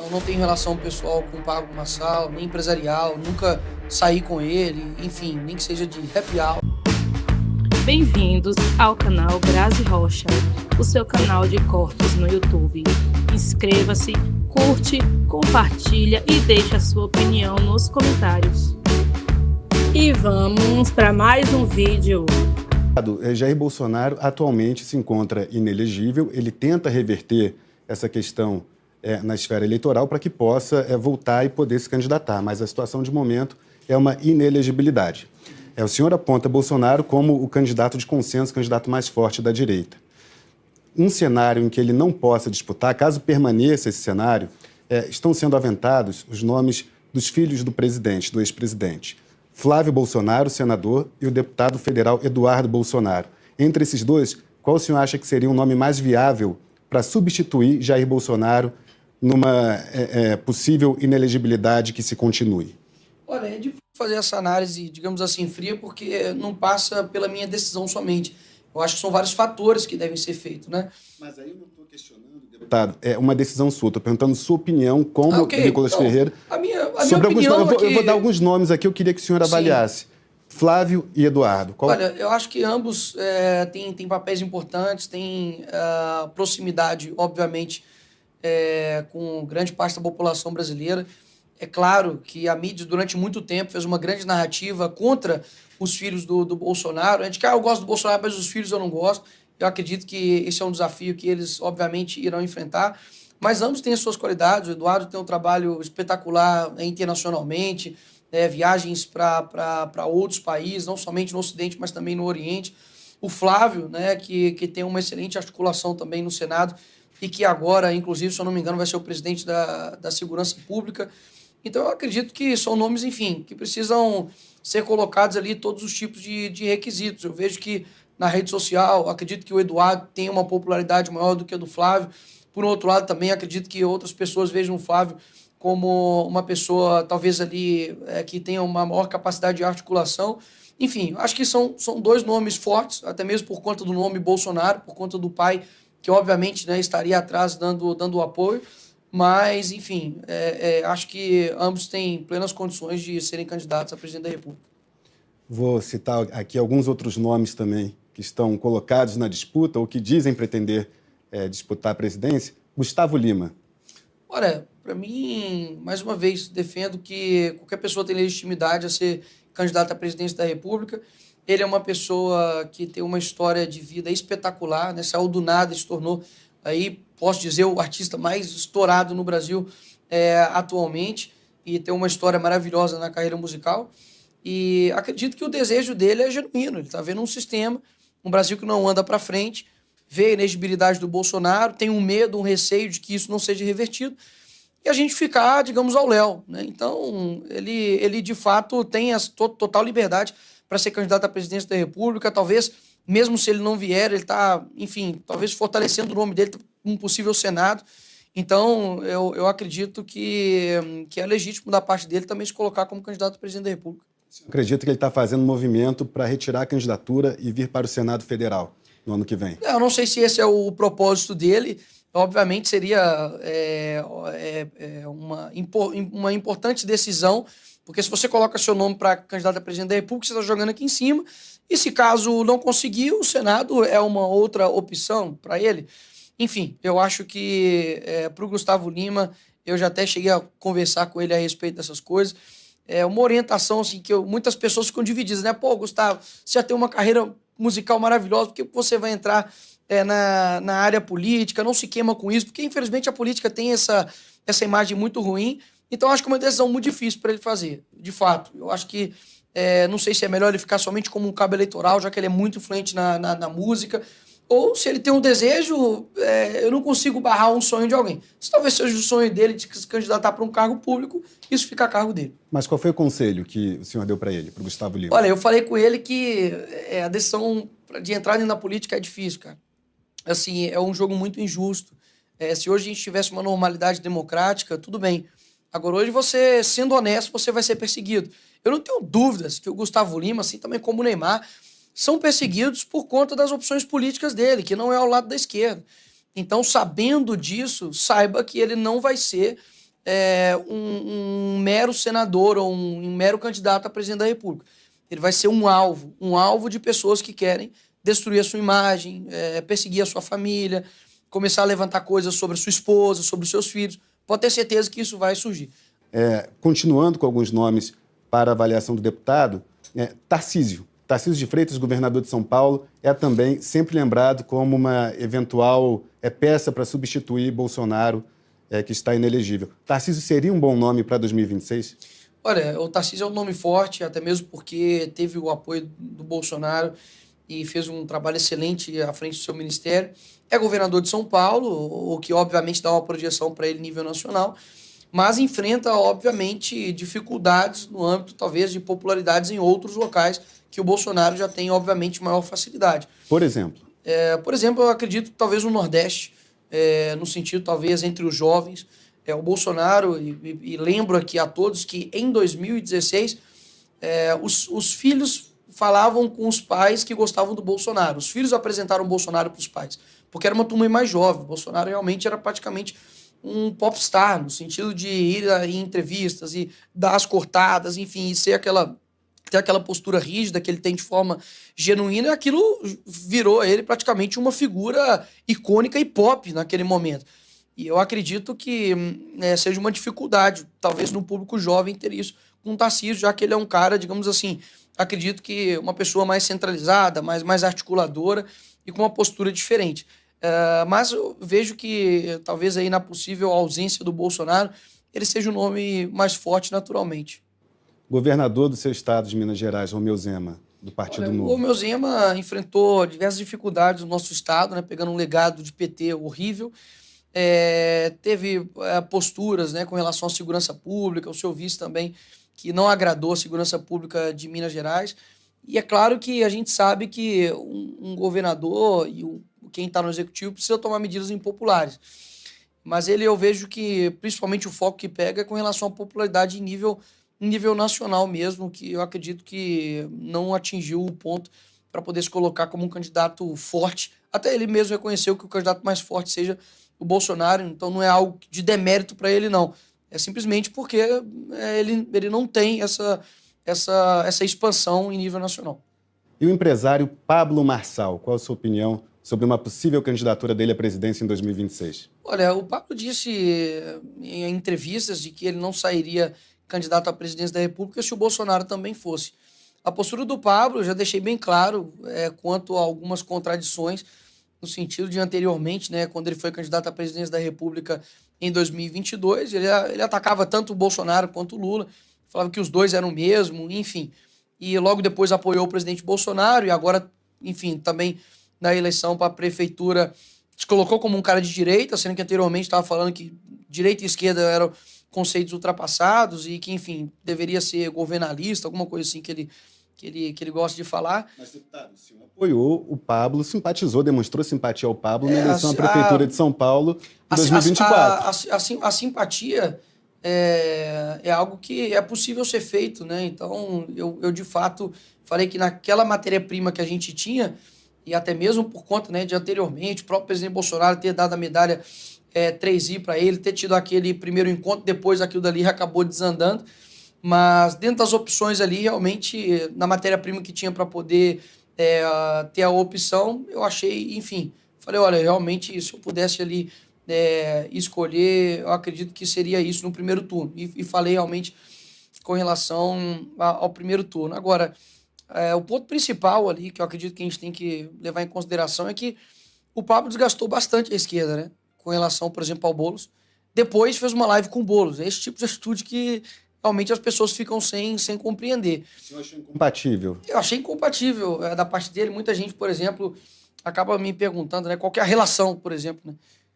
não tenho relação pessoal com o Pablo Marçal, nem empresarial, nunca saí com ele, enfim, nem que seja de happy hour. Bem-vindos ao canal Grazi Rocha, o seu canal de cortes no YouTube. Inscreva-se, curte, compartilha e deixe a sua opinião nos comentários. E vamos para mais um vídeo. Jair Bolsonaro atualmente se encontra inelegível, ele tenta reverter essa questão na esfera eleitoral para que possa voltar e poder se candidatar, mas a situação de momento é uma inelegibilidade. O senhor aponta Bolsonaro como o candidato de consenso, o candidato mais forte da direita. Um cenário em que ele não possa disputar, caso permaneça esse cenário, estão sendo aventados os nomes dos filhos do presidente, do ex-presidente. Flávio Bolsonaro, senador, e o deputado federal Eduardo Bolsonaro. Entre esses dois, qual o senhor acha que seria um nome mais viável para substituir Jair Bolsonaro numa possível inelegibilidade que se continue? Olha, é difícil fazer essa análise, digamos assim, fria, porque não passa pela minha decisão somente. Eu acho que são vários fatores que devem ser feitos, né? Mas aí eu não estou questionando, deputado, é uma decisão sua. Estou perguntando sua opinião como Nicolas Ferreira. A minha sobre opinião eu vou dar alguns nomes aqui, eu queria que o senhor avaliasse. Flávio e Eduardo. Olha, eu acho que ambos têm papéis importantes, têm proximidade, obviamente, com grande parte da população brasileira. É claro que a mídia, durante muito tempo, fez uma grande narrativa contra os filhos do Bolsonaro. A gente eu gosto do Bolsonaro, mas os filhos eu não gosto. Eu acredito que esse é um desafio que eles, obviamente, irão enfrentar. Mas ambos têm as suas qualidades. O Eduardo tem um trabalho espetacular internacionalmente, viagens para outros países, não somente no Ocidente, mas também no Oriente. O Flávio, que tem uma excelente articulação também no Senado e que agora, inclusive, se eu não me engano, vai ser o presidente da Segurança Pública. Então, eu acredito que são nomes, enfim, que precisam ser colocados ali todos os tipos de requisitos. Eu vejo que na rede social, acredito que o Eduardo tem uma popularidade maior do que a do Flávio. Por outro lado, também acredito que outras pessoas vejam o Flávio como uma pessoa, talvez ali, que tenha uma maior capacidade de articulação. Enfim, acho que são dois nomes fortes, até mesmo por conta do nome Bolsonaro, por conta do pai, que obviamente estaria atrás dando o apoio. Mas, enfim, acho que ambos têm plenas condições de serem candidatos a presidente da República. Vou citar aqui alguns outros nomes também que estão colocados na disputa ou que dizem pretender disputar a presidência. Gustavo Lima. Olha, para mim, mais uma vez, defendo que qualquer pessoa tem legitimidade a ser candidata à presidência da República. Ele é uma pessoa que tem uma história de vida espetacular, saiu do nada e se tornou, aí posso dizer, o artista mais estourado no Brasil atualmente, e tem uma história maravilhosa na carreira musical. E acredito que o desejo dele é genuíno. Ele está vendo um sistema, um Brasil que não anda para frente, vê a inegibilidade do Bolsonaro, tem um medo, um receio de que isso não seja revertido, e a gente ficar, digamos, ao léu. Então, ele de fato tem a total liberdade para ser candidato à presidência da República. Talvez, mesmo se ele não vier, ele está, enfim, talvez fortalecendo o nome dele um possível Senado. Então, eu acredito que é legítimo da parte dele também se colocar como candidato a presidente da República. Acredito que ele está fazendo um movimento para retirar a candidatura e vir para o Senado Federal no ano que vem. Eu não sei se esse é o propósito dele. Obviamente seria uma importante decisão, porque se você coloca seu nome para candidato a presidente da República, você está jogando aqui em cima. E se caso não conseguir, o Senado é uma outra opção para ele. Enfim, eu acho que para o Gustavo Lima, eu já até cheguei a conversar com ele a respeito dessas coisas. É uma orientação assim, que muitas pessoas ficam divididas, né? Pô, Gustavo, você já tem uma carreira musical maravilhosa, por que você vai entrar na área política? Não se queima com isso, porque infelizmente a política tem essa imagem muito ruim. Então acho que é uma decisão muito difícil para ele fazer, de fato. Eu acho que, não sei se é melhor ele ficar somente como um cabo eleitoral, já que ele é muito influente na música, ou se ele tem um desejo, eu não consigo barrar um sonho de alguém. Se talvez seja o sonho dele de se candidatar para um cargo público, isso fica a cargo dele. Mas qual foi o conselho que o senhor deu para ele, para o Gustavo Lima? Olha, eu falei com ele que a decisão de entrar na política é difícil, cara. Assim, é um jogo muito injusto. Se hoje a gente tivesse uma normalidade democrática, tudo bem. Agora, hoje, você, sendo honesto, você vai ser perseguido. Eu não tenho dúvidas que o Gustavo Lima, assim também como o Neymar, são perseguidos por conta das opções políticas dele, que não é ao lado da esquerda. Então, sabendo disso, saiba que ele não vai ser um mero senador ou um mero candidato a presidente da República. Ele vai ser um alvo de pessoas que querem destruir a sua imagem, perseguir a sua família, começar a levantar coisas sobre a sua esposa, sobre os seus filhos. Pode ter certeza que isso vai surgir. Continuando com alguns nomes para avaliação do deputado, Tarcísio de Freitas, governador de São Paulo, é também sempre lembrado como uma eventual peça para substituir Bolsonaro, que está inelegível. Tarcísio seria um bom nome para 2026? Olha, o Tarcísio é um nome forte, até mesmo porque teve o apoio do Bolsonaro e fez um trabalho excelente à frente do seu ministério. É governador de São Paulo, o que obviamente dá uma projeção para ele em nível nacional, mas enfrenta, obviamente, dificuldades no âmbito, talvez, de popularidades em outros locais que o Bolsonaro já tem, obviamente, maior facilidade. Por exemplo? Por exemplo, eu acredito talvez no Nordeste, no sentido, talvez, entre os jovens. O Bolsonaro, e lembro aqui a todos que em 2016 os filhos falavam com os pais que gostavam do Bolsonaro. Os filhos apresentaram o Bolsonaro para os pais, porque era uma turma mais jovem. O Bolsonaro realmente era praticamente um popstar, no sentido de ir em entrevistas e dar as cortadas, enfim, e ter aquela postura rígida que ele tem de forma genuína, e aquilo virou ele praticamente uma figura icônica e pop naquele momento. E eu acredito que seja uma dificuldade, talvez no público jovem, ter isso com o Tarcísio, já que ele é um cara, digamos assim, acredito que uma pessoa mais centralizada, mais articuladora e com uma postura diferente. Mas eu vejo que talvez aí na possível ausência do Bolsonaro, ele seja o nome mais forte naturalmente. Governador do seu estado de Minas Gerais, Romeu Zema, do Partido Novo. O Romeu Zema enfrentou diversas dificuldades no nosso estado, né, pegando um legado de PT horrível. Teve posturas, né, com relação à segurança pública, o senhor vice também, que não agradou a segurança pública de Minas Gerais. E é claro que a gente sabe que um governador e quem está no executivo precisa tomar medidas impopulares. Mas eu vejo que, principalmente, o foco que pega é com relação à popularidade em nível nacional mesmo, que eu acredito que não atingiu o ponto para poder se colocar como um candidato forte. Até ele mesmo reconheceu que o candidato mais forte seja o Bolsonaro, então não é algo de demérito para ele, não. É simplesmente porque ele não tem essa expansão em nível nacional. E o empresário Pablo Marçal, qual a sua opinião sobre uma possível candidatura dele à presidência em 2026? Olha, o Pablo disse em entrevistas de que ele não sairia candidato à presidência da República se o Bolsonaro também fosse. A postura do Pablo, eu já deixei bem claro quanto a algumas contradições, no sentido de anteriormente, né, quando ele foi candidato à presidência da República em 2022, ele atacava tanto o Bolsonaro quanto o Lula, falava que os dois eram o mesmo, enfim. E logo depois apoiou o presidente Bolsonaro e agora, enfim, também na eleição para a prefeitura se colocou como um cara de direita, sendo que anteriormente estava falando que direita e esquerda eram conceitos ultrapassados e que, enfim, deveria ser governalista, alguma coisa assim que ele gosta de falar. Mas, deputado, o senhor apoiou o Pablo, simpatizou, demonstrou simpatia ao Pablo na eleição à Prefeitura de São Paulo em 2024. A simpatia é algo que é possível ser feito, né? Então, eu de fato falei que naquela matéria-prima que a gente tinha, e até mesmo por conta, né, de anteriormente, o próprio presidente Bolsonaro ter dado a medalha 3I para ele, ter tido aquele primeiro encontro, depois aquilo dali acabou desandando. Mas dentro das opções ali, realmente, na matéria-prima que tinha para poder ter a opção, eu achei, enfim, falei, olha, realmente, se eu pudesse ali escolher, eu acredito que seria isso no primeiro turno. E falei realmente com relação ao primeiro turno. Agora, o ponto principal ali, que eu acredito que a gente tem que levar em consideração, é que o Pablo desgastou bastante a esquerda, né? Com relação, por exemplo, ao Boulos. Depois fez uma live com o Boulos. É esse tipo de atitude que realmente as pessoas ficam sem compreender. Você achou incompatível? Eu achei incompatível da parte dele. Muita gente, por exemplo, acaba me perguntando, né, qual que é a relação, por exemplo. Né?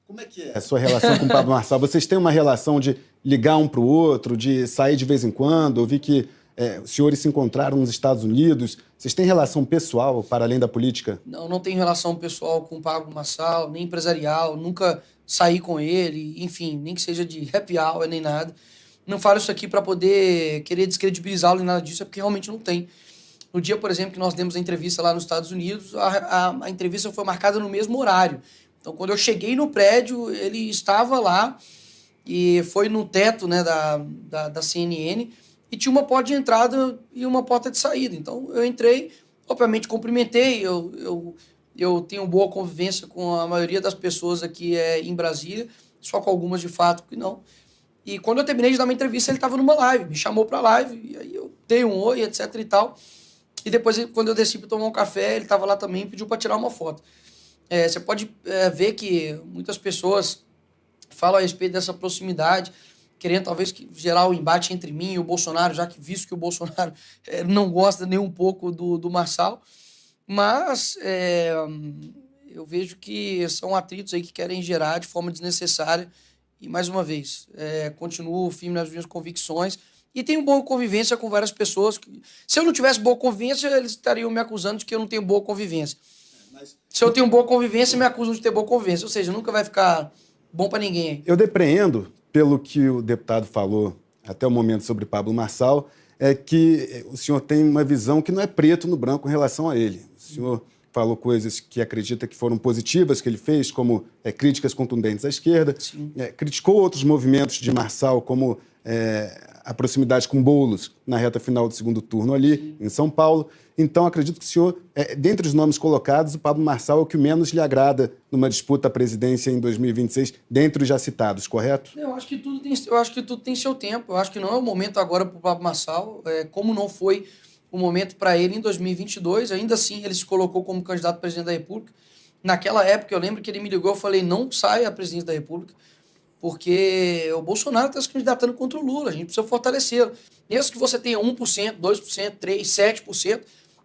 Como é que é a sua relação com o Pablo Marçal? Vocês têm uma relação de ligar um para o outro, de sair de vez em quando? Eu vi que os senhores se encontraram nos Estados Unidos. Vocês têm relação pessoal para além da política? Não tenho relação pessoal com o Pablo Marçal, nem empresarial. Nunca saí com ele, enfim, nem que seja de happy hour, nem nada. Não falo isso aqui para poder querer descredibilizá-lo nem nada disso, é porque realmente não tem. No dia, por exemplo, que nós demos a entrevista lá nos Estados Unidos, a entrevista foi marcada no mesmo horário. Então, quando eu cheguei no prédio, ele estava lá e foi no teto, né, da CNN, e tinha uma porta de entrada e uma porta de saída. Então eu entrei, obviamente cumprimentei, eu tenho boa convivência com a maioria das pessoas aqui em Brasília, só com algumas de fato que não. E quando eu terminei de dar uma entrevista, ele estava numa live, me chamou para a live, e aí eu dei um oi, etc e tal. E depois, quando eu desci para tomar um café, ele estava lá também e pediu para tirar uma foto. Você pode ver que muitas pessoas falam a respeito dessa proximidade, querendo talvez gerar o embate entre mim e o Bolsonaro, já que visto que o Bolsonaro não gosta nem um pouco do Marçal. Mas eu vejo que são atritos aí que querem gerar de forma desnecessária. E, mais uma vez, continuo firme nas minhas convicções e tenho boa convivência com várias pessoas. Se eu não tivesse boa convivência, eles estariam me acusando de que eu não tenho boa convivência. Se eu tenho boa convivência, me acusam de ter boa convivência. Ou seja, nunca vai ficar bom para ninguém. Eu depreendo, pelo que o deputado falou até o momento sobre Pablo Marçal, é que o senhor tem uma visão que não é preto no branco em relação a ele. O senhor falou coisas que acredita que foram positivas que ele fez, como críticas contundentes à esquerda. Criticou outros movimentos de Marçal, como a proximidade com Boulos na reta final do segundo turno ali, em São Paulo. Então, acredito que o senhor, dentre os nomes colocados, o Pablo Marçal é o que menos lhe agrada numa disputa à presidência em 2026, dentre os já citados, correto? Eu acho que tudo tem seu tempo. Eu acho que não é o momento agora para o Pablo Marçal, como não foi o momento para ele em 2022. Ainda assim, ele se colocou como candidato a presidente da República. Naquela época, eu lembro que ele me ligou, eu falei, não saia a presidência da República, porque o Bolsonaro está se candidatando contra o Lula, a gente precisa fortalecê-lo. Mesmo que você tenha 1%, 2%, 3%, 7%,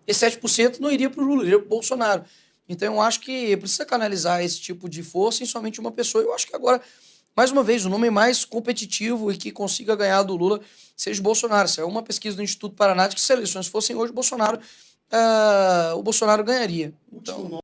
esse 7% não iria para o Lula, iria para o Bolsonaro. Então eu acho que precisa canalizar esse tipo de força em somente uma pessoa. Eu acho que agora, mais uma vez, o nome mais competitivo e que consiga ganhar do Lula seja o Bolsonaro. Isso é uma pesquisa do Instituto Paraná de que se eleições fossem hoje, o Bolsonaro ganharia. Então...